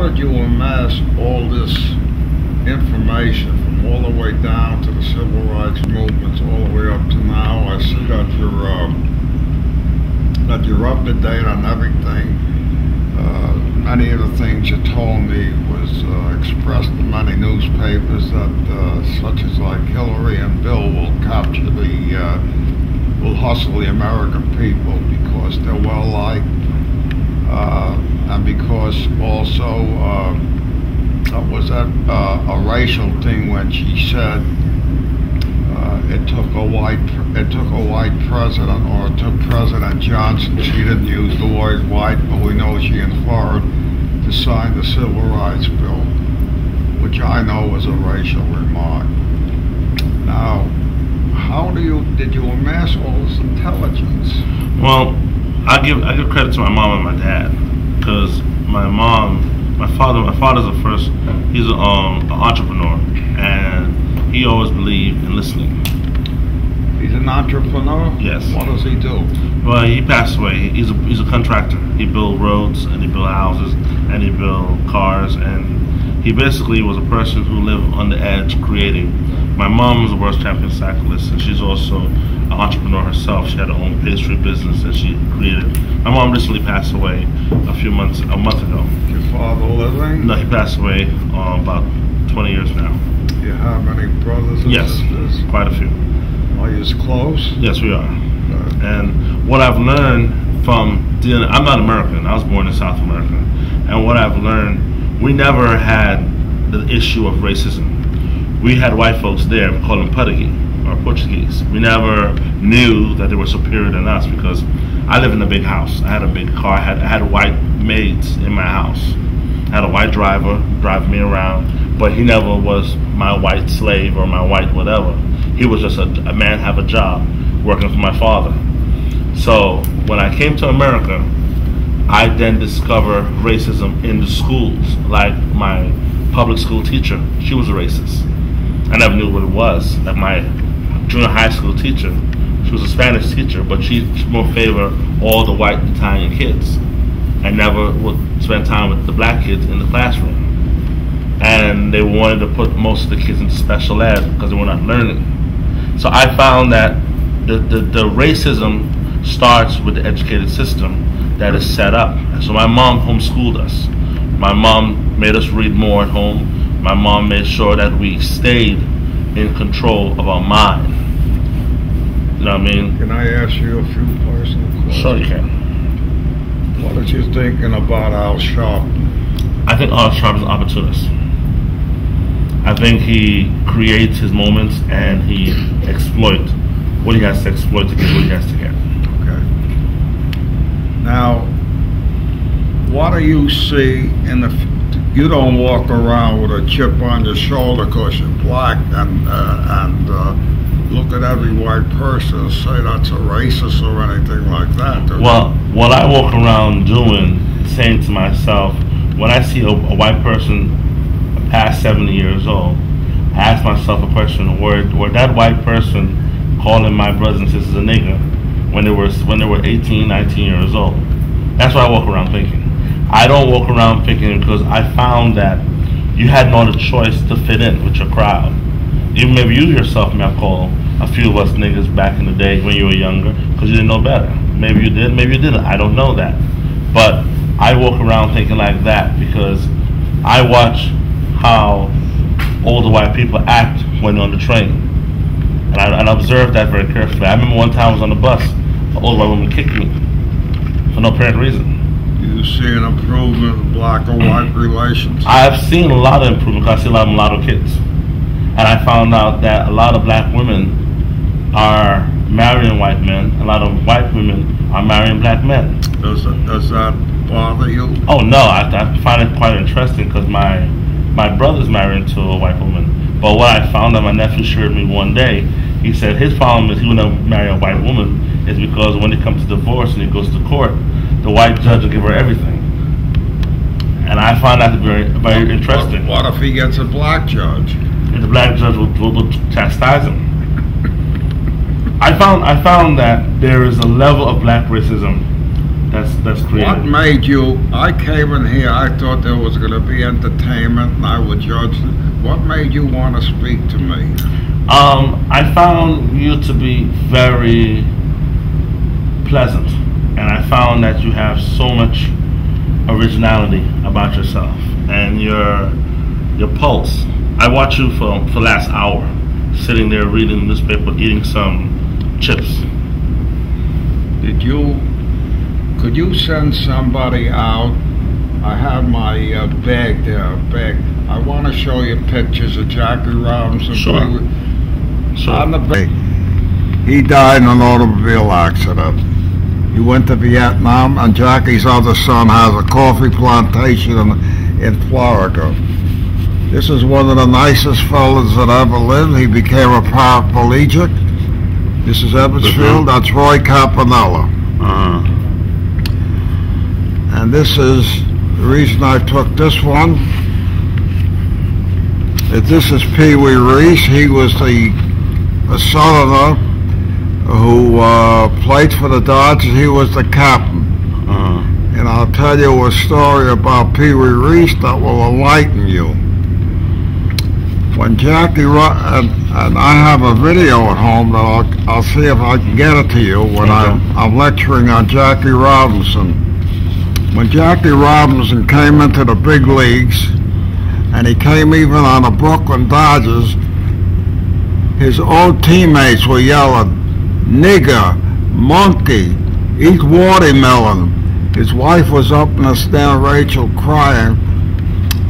did you amass all this information from all the way down to the civil rights movements all the way up to now? I see that you're up to date on everything. Many of the things you told me was expressed in many newspapers that such as like Hillary and Bill will capture will hustle the American people because they're well liked, and because also was that a racial thing when she said it took a white president, or it took President Johnson. She didn't use the word white, but we know she inferred, to sign the Civil Rights Bill, which I know was a racial remark. Now, how did you amass all this intelligence? Well, I give credit to my mom and my dad, because my father's the first. He's an entrepreneur, and he always believed in listening. He's an entrepreneur? Yes. What does he do? Well, he passed away. He's a contractor. He built roads, and he built houses, and he built cars, and he basically was a person who lived on the edge creating. My mom was a world champion cyclist, and she's also an entrepreneur herself. She had her own pastry business that she created. My mom recently passed away a month ago. Your father living? No, he passed away about 20 years now. Do you have any brothers and sisters? Yes, quite a few. Are you as close? Yes, we are. And what I've learned from dealing, I'm not American, I was born in South America, and what I've learned, we never had the issue of racism. We had white folks there, we call them Portuguese or Portuguese. We never knew that they were superior than us, because I live in a big house. I had a big car, I had white maids in my house. I had a white driver drive me around, but he never was my white slave or my white whatever. He was just a man, have a job, working for my father. So when I came to America, I then discovered racism in the schools. Like my public school teacher, she was a racist. I never knew what it was. Like my junior high school teacher, she was a Spanish teacher, but she more favored all the white Italian kids. I never would spend time with the black kids in the classroom. And they wanted to put most of the kids into special ed because they were not learning. So I found that the racism starts with the educated system that is set up. So my mom homeschooled us. My mom made us read more at home. My mom made sure that we stayed in control of our mind. You know what I mean? Can I ask you a few personal questions? Sure you can. What are you thinking about Al Sharpton? I think Al Sharpton is an opportunist. I think he creates his moments and he exploits what he has to exploit to get what he has to get. Okay. Now, what do you see in you don't walk around with a chip on your shoulder because you're black and look at every white person and say that's a racist or anything like that. Well, what I walk around doing, saying to myself, when I see a white person past 70 years old, I ask myself a question: were that white person calling my brothers and sisters a nigger when they were 18, 19 years old? That's what I walk around thinking. I don't walk around thinking, because I found that you had no other choice to fit in with your crowd. Even maybe you yourself may have called a few of us niggas back in the day when you were younger because you didn't know better. Maybe you did, maybe you didn't. I don't know that. But I walk around thinking like that because I watch how older white people act when on the train. And I observed that very carefully. I remember one time I was on the bus, an old white woman kicked me for no apparent reason. Do you see an improvement in black or white relations? I've seen a lot of improvement because I see a lot of mulatto kids. And I found out that a lot of black women are marrying white men. A lot of white women are marrying black men. Does that bother you? Oh no, I find it quite interesting because my brother's married to a white woman. But what I found out, my nephew shared me one day, he said his problem is he would never marry a white woman is because when it comes to divorce and he goes to court, the white judge will give her everything. And I find that very, very interesting. What if he gets a black judge? And the black judge will chastise him. I found that there is a level of black racism that's created. What made you? I came in here. I thought there was going to be entertainment, and I would judge. What made you want to speak to me? I found you to be very pleasant, and I found that you have so much originality about yourself and your pulse. I watched you for the last hour, sitting there reading the newspaper, eating some chips. Could you send somebody out? I have my bag there. I want to show you pictures of Jackie Robinson. Sure. On the bag. He died in an automobile accident. He went to Vietnam, and Jackie's other son has a coffee plantation in Florida. This is one of the nicest fellas that ever lived. He became a paraplegic. This is Evansfield. That's Roy Campanella. And this is the reason I took this one. This is Pee Wee Reese. He was a southerner who played for the Dodgers. He was the captain. And I'll tell you a story about Pee Wee Reese that will enlighten you. When Jackie, and I have a video at home that I'll see if I can get it to you when I'm lecturing on Jackie Robinson. When Jackie Robinson came into the big leagues, and he came even on the Brooklyn Dodgers, his own teammates were yelling, "Nigger, monkey, eat watermelon." His wife was up in the stand, Rachel, crying,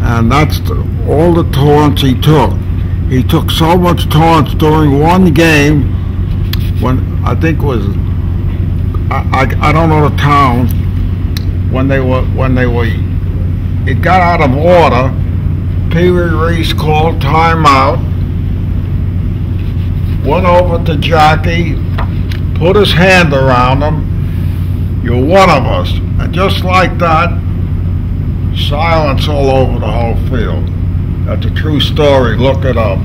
and that's all the taunts he took. He took so much taunts during one game, when I think it was, I don't know the town, when they were, it got out of order. Pee Wee Reese called timeout, went over to Jackie, put his hand around him. "You're one of us." And just like that, silence all over the whole field. That's a true story. Look it up.